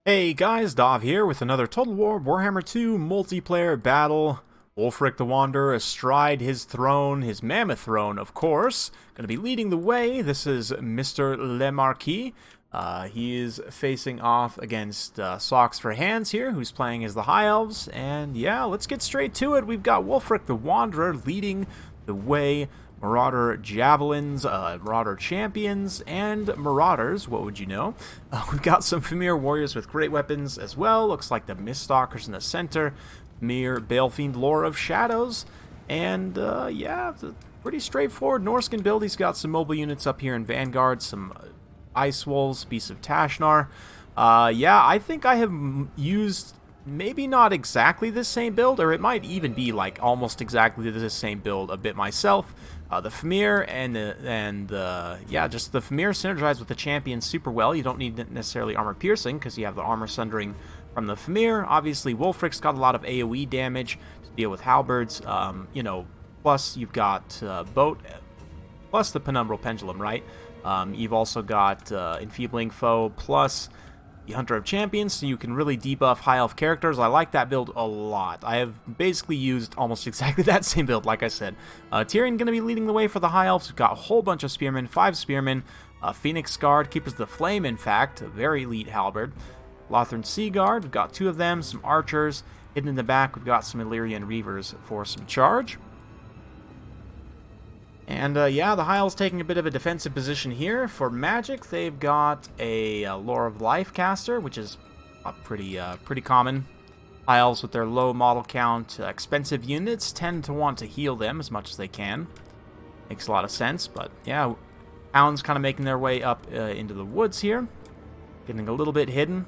Hey guys, Dov here with another Total War Warhammer 2 multiplayer battle. Wulfric the Wanderer astride his throne, his mammoth throne, of course. Going to be leading the way. This is Mr. Le Marquis. He is facing off against Socks for Hands here, who's playing as the High Elves. And yeah, let's get straight to it. We've got Wulfric the Wanderer leading the way. Marauder Javelins, Marauder Champions, and Marauders, what would you know? We've got some Famir Warriors with great weapons as well. Looks like the Miststalkers in the center. Famir Balefiend Lore of Shadows. And, yeah, it's a pretty straightforward Norscan build. He's got some mobile units up here in Vanguard, some Ice Wolves, Beasts of Tashnar. Yeah, I think I have used maybe not exactly the same build, or it might even be like almost exactly the same build a bit myself. The Famir and yeah, just the Famir synergize with the champion super well. You don't need necessarily armor piercing because you have the armor sundering from the Famir. Obviously, Wulfric's got a lot of AoE damage to deal with halberds. You know, plus you've got boat, plus the Penumbral Pendulum, right? You've also got Enfeebling Foe, plus the Hunter of Champions, so you can really debuff High Elf characters. I like that build a lot. I have basically used almost exactly that same build, like I said. Tyrion going to be leading the way for the High Elves. We've got a whole bunch of Spearmen, 5 Spearmen, Phoenix Guard, Keepers of the Flame, in fact, a very elite halberd. Lothern Sea Guard, we've got 2 of them, some Archers. Hidden in the back, we've got some Illyrian Reavers for some charge. And yeah, the High Elves taking a bit of a defensive position here. For magic, they've got a Lore of Life caster, which is pretty common. High Elves with their low model count, expensive units tend to want to heal them as much as they can. Makes a lot of sense, but yeah, Hounds kind of making their way up into the woods here, getting a little bit hidden.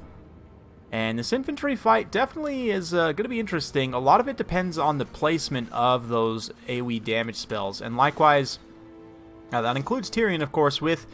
And this infantry fight definitely is going to be interesting. A lot of it depends on the placement of those AoE damage spells. And likewise, that includes Tyrion, of course, with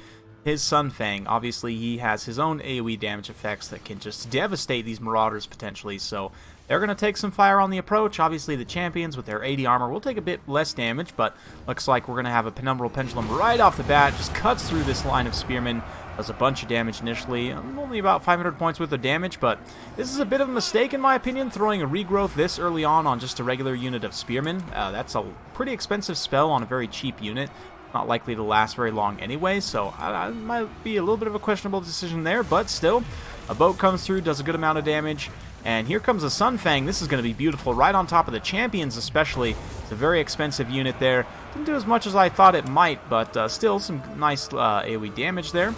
his Sunfang. Obviously, he has his own AoE damage effects that can just devastate these Marauders potentially. So they're going to take some fire on the approach. Obviously, the Champions with their 80 armor will take a bit less damage. But looks like we're going to have a Penumbral Pendulum right off the bat. Just cuts through this line of Spearmen. Does a bunch of damage initially, only about 500 points worth of damage, but this is a bit of a mistake in my opinion, throwing a regrowth this early on just a regular unit of Spearmen. That's a pretty expensive spell on a very cheap unit, not likely to last very long anyway, so I might be a little bit of a questionable decision there, but still, a boat comes through, does a good amount of damage, and here comes a Sunfang. This is going to be beautiful, right on top of the Champions especially. It's a very expensive unit there. Didn't do as much as I thought it might, but still some nice AoE damage there.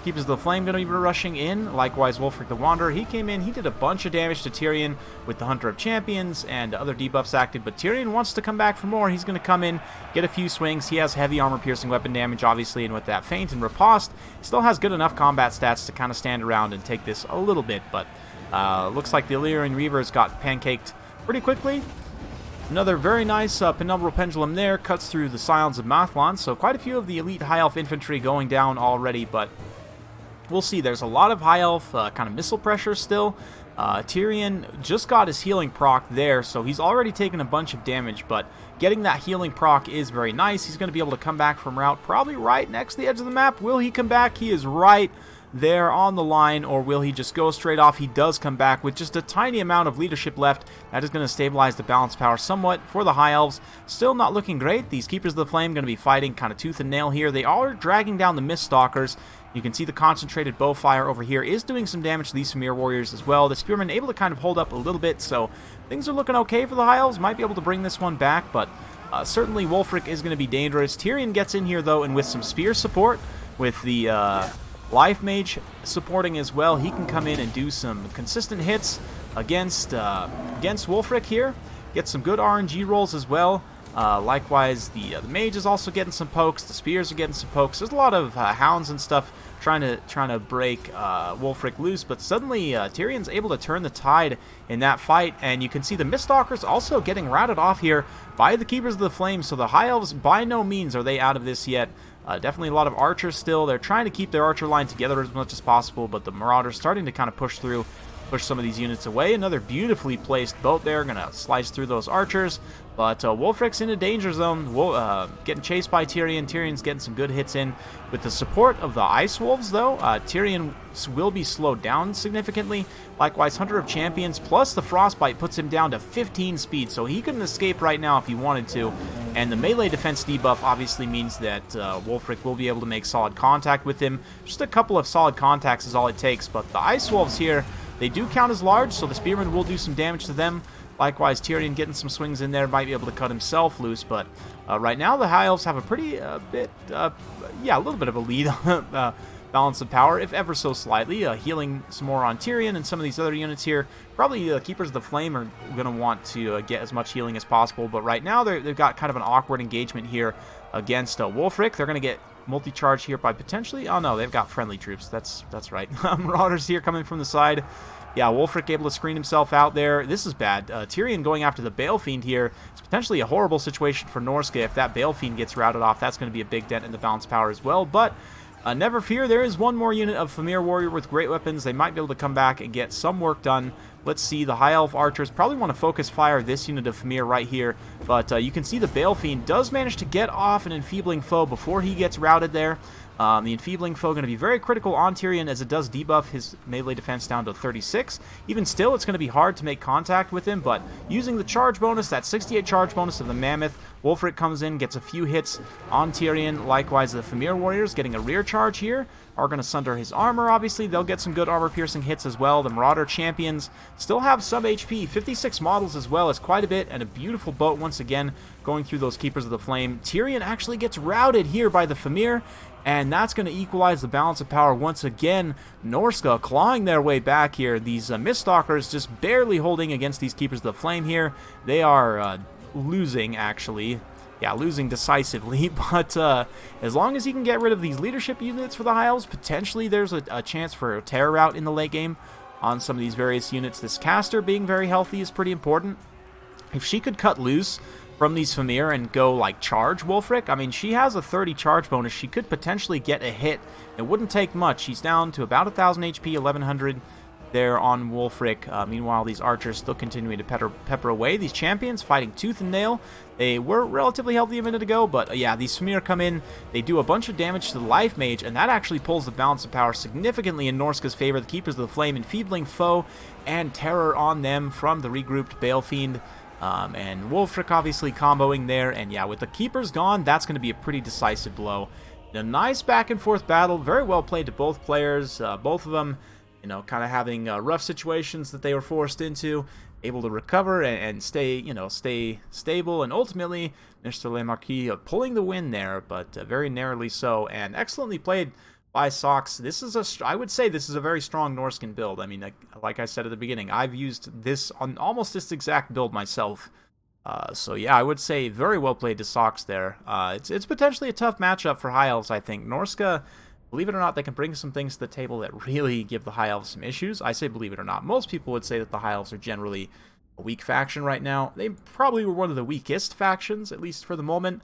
Keepers of the Flame going to be rushing in. Likewise, Wulfric the Wanderer, he came in. He did a bunch of damage to Tyrion with the Hunter of Champions and other debuffs active. But Tyrion wants to come back for more. He's going to come in, get a few swings. He has heavy armor-piercing weapon damage, obviously. And with that feint and riposte, he still has good enough combat stats to kind of stand around and take this a little bit. But looks like the Illyrian Reavers got pancaked pretty quickly. Another very nice Penumbral Pendulum there. Cuts through the Scions of Mathlon. So quite a few of the elite High Elf infantry going down already. But we'll see. There's a lot of High Elf kind of missile pressure still. Tyrion just got his healing proc there, so he's already taken a bunch of damage, but getting that healing proc is very nice. He's going to be able to come back from route probably right next to the edge of the map. Will he come back? He is right there on the line, or will he just go straight off? He does come back with just a tiny amount of leadership left. That is going to stabilize the balance power somewhat for the High Elves. Still not looking great. These Keepers of the Flame going to be fighting kind of tooth and nail here. They are dragging down the Miststalkers. You can see the concentrated bow fire over here is doing some damage to these Famir Warriors as well. The Spearmen able to kind of hold up a little bit, so things are looking okay for the High Elves. Might be able to bring this one back, but certainly Wulfric is going to be dangerous. Tyrion gets in here, though, and with some spear support, with the Life Mage supporting as well, he can come in and do some consistent hits against Wulfric here. Get some good RNG rolls as well. Likewise, the Mage is also getting some pokes. The Spears are getting some pokes. There's a lot of Hounds and stuff trying to break Wulfric loose, but suddenly Tyrion's able to turn the tide in that fight, and you can see the Miststalkers also getting routed off here by the Keepers of the Flame, so the High Elves, by no means are they out of this yet. Definitely a lot of Archers still. They're trying to keep their Archer line together as much as possible, but the Marauders starting to kind of push through. push some of these units away. Another beautifully placed boat there, gonna slice through those archers. But Wulfric's in a danger zone, getting chased by Tyrion. Tyrion's getting some good hits in. With the support of the Ice Wolves, though, Tyrion will be slowed down significantly. Likewise, Hunter of Champions plus the Frostbite puts him down to 15 speed, so he couldn't escape right now if he wanted to. And the melee defense debuff obviously means that Wulfric will be able to make solid contact with him. Just a couple of solid contacts is all it takes, but the Ice Wolves here, they do count as large, so the Spearman will do some damage to them. Likewise, Tyrion getting some swings in there, might be able to cut himself loose, but right now the High Elves have a a little bit of a lead on balance of power, if ever so slightly. Healing some more on Tyrion and some of these other units here. Probably Keepers of the Flame are going to want to get as much healing as possible, but right now they've got kind of an awkward engagement here against Wulfric. They're going to get multi-charge here by potentially... Oh no, they've got friendly troops. That's right. Marauders here coming from the side. Yeah, Wulfric able to screen himself out there. This is bad. Tyrion going after the Balefiend here. It's potentially a horrible situation for Norsca. If that Balefiend gets routed off, that's going to be a big dent in the balance power as well. But never fear, there is one more unit of Famir Warrior with great weapons. They might be able to come back and get some work done. Let's see, the High Elf Archers probably want to focus fire this unit of Famir right here. But you can see the Balefiend does manage to get off an Enfeebling Foe before he gets routed there. The Enfeebling Foe going to be very critical on Tyrion as it does debuff his melee defense down to 36. Even still, it's going to be hard to make contact with him, but using the charge bonus, that 68 charge bonus of the Mammoth, Wulfric comes in, gets a few hits on Tyrion. Likewise, the Famir Warriors getting a rear charge here are going to sunder his armor. Obviously, they'll get some good armor-piercing hits as well. The Marauder Champions still have some HP. 56 models as well is quite a bit, and a beautiful boat once again going through those Keepers of the Flame. Tyrion actually gets routed here by the Famir, and that's going to equalize the balance of power once again. Norsca clawing their way back here. These Miststalkers just barely holding against these Keepers of the Flame here. They are losing, actually. Yeah, losing decisively, but as long as he can get rid of these leadership units for the High Elves, potentially there's a chance for a terror rout in the late game on some of these various units. This caster being very healthy is pretty important. If she could cut loose from these Famir and go, like, charge Wulfric, I mean, she has a 30 charge bonus. She could potentially get a hit. It wouldn't take much. She's down to about 1,000 HP, 1,100 there on Wulfric. Meanwhile, these archers still continuing to pepper away. These champions fighting tooth and nail. They were relatively healthy a minute ago, but yeah, these Famir come in. They do a bunch of damage to the Life Mage, and that actually pulls the balance of power significantly in Norsca's favor. The Keepers of the Flame, Enfeebling Foe, and Terror on them from the regrouped Balefiend. And Wulfric obviously comboing there, and yeah, with the Keepers gone, that's going to be a pretty decisive blow. A nice back and forth battle, very well played to both players, both of them, you know, kind of having rough situations that they were forced into, able to recover and stay, stay stable, and ultimately, Mr. Le Marquis pulling the win there, but very narrowly so, and excellently played by Sox. This is I would say this is a very strong Norscan build. I mean, like I said at the beginning, I've used this on almost this exact build myself. So yeah, I would say very well played to Sox there. It's potentially a tough matchup for High Elves, I think. Norsca, believe it or not, they can bring some things to the table that really give the High Elves some issues. I say believe it or not. Most people would say that the High Elves are generally a weak faction right now. They probably were one of the weakest factions, at least for the moment.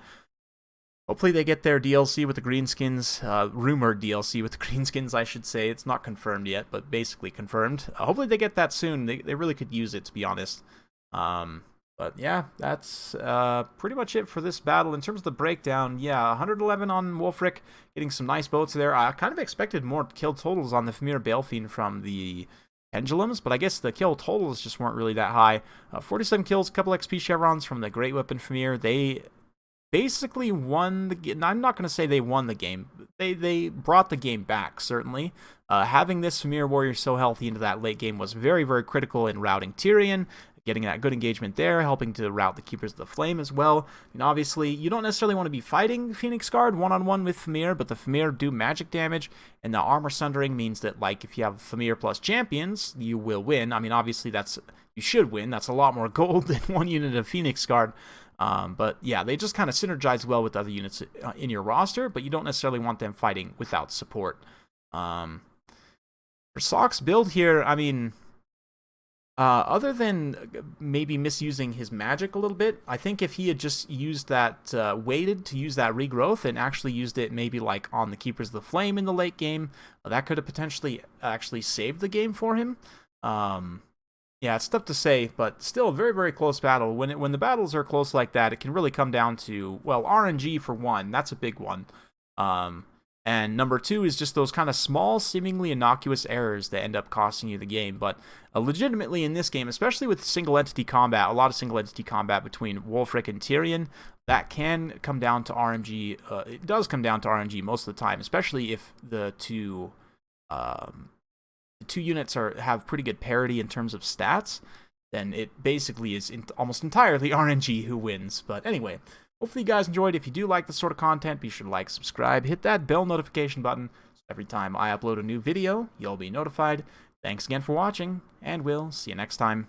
Hopefully they get their DLC with the Greenskins, rumored DLC with the Greenskins, I should say. It's not confirmed yet, but basically confirmed. Hopefully they get that soon. They really could use it, to be honest. But yeah, that's pretty much it for this battle. In terms of the breakdown, yeah, 111 on Wulfric, getting some nice boats there. I kind of expected more kill totals on the Famir Balefiend from the Pendulums, but I guess the kill totals just weren't really that high. 47 kills, a couple XP chevrons from the Great Weapon Famir. They basically won the game. I'm not going to say they won the game. They brought the game back, certainly. Having this Famir Warrior so healthy into that late game was very, very critical in routing Tyrion, getting that good engagement there, helping to rout the Keepers of the Flame as well. And obviously, you don't necessarily want to be fighting Phoenix Guard one-on-one with Famir, but the Famir do magic damage, and the armor sundering means that, like, if you have Famir plus champions, you will win. I mean, obviously, you should win. That's a lot more gold than one unit of Phoenix Guard. But yeah, they just kind of synergize well with other units in your roster, but you don't necessarily want them fighting without support. For Sock's build here, I mean, other than maybe misusing his magic a little bit, I think if he had just used that, waited to use that regrowth and actually used it maybe like on the Keepers of the Flame in the late game, that could have potentially actually saved the game for him. Yeah, it's tough to say, but still a very, very close battle. When the battles are close like that, it can really come down to, well, RNG for one. That's a big one. Um, and number two is just those kind of small, seemingly innocuous errors that end up costing you the game. But legitimately in this game, especially with single entity combat, a lot of single entity combat between Wulfric and Tyrion, that can come down to RNG. It does come down to RNG most of the time, especially if the two units have pretty good parity in terms of stats. Then it basically is almost entirely RNG who wins. But anyway, hopefully you guys enjoyed. If you do like this sort of content, be sure to like, subscribe, hit that bell notification button, so every time I upload a new video, you'll be notified. Thanks again for watching, and we'll see you next time.